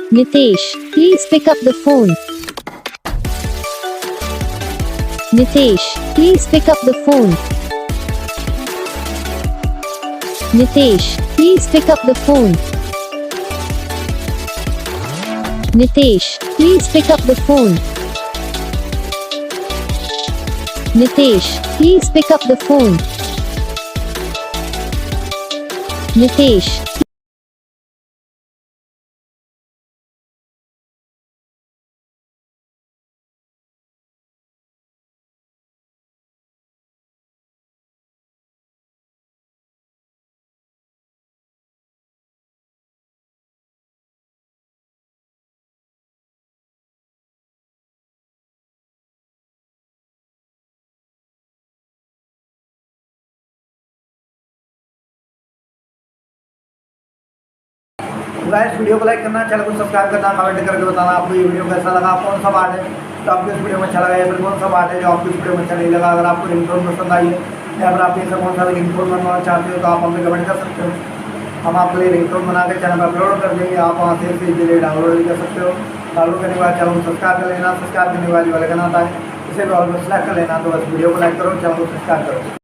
Nitesh, please pick up the phone. Nitesh, please pick up the phone. Nitesh, please pick up the phone. Nitesh, please pick up the phone. Nitesh, please pick up the phone. Nitesh, guys video को like करना, channel को subscribe करना, comment करके बताना आपको ये video कैसा लगा, कौन सा पार्ट है तो आपको इस वीडियो में अच्छा लगा या फिर कौन सा पार्ट है जो आपको इस वीडियो में अच्छा नहीं लगा। अगर आपको रिंगटोन पसंद आई है या फिर आप ऐसा कौन सा रिंगटोन बनवाना चाहते हो तो आप हमें कमेंट कर सकते हो। हम आपके लिए रिंगटोन बना के चैनल पर अपलोड कर देंगे, आप वहाँ से इजीली डाउनलोड भी कर सकते हो। डाउनलोड करने के बाद चैनल को सब्सक्राइब कर लेना, सब्सक्राइब करने के बाद वाले का आता है इसे भी ऑल सेलेक्ट कर लेना। तो बस वीडियो को लाइक करो, चैनल को सब्सक्राइब करो।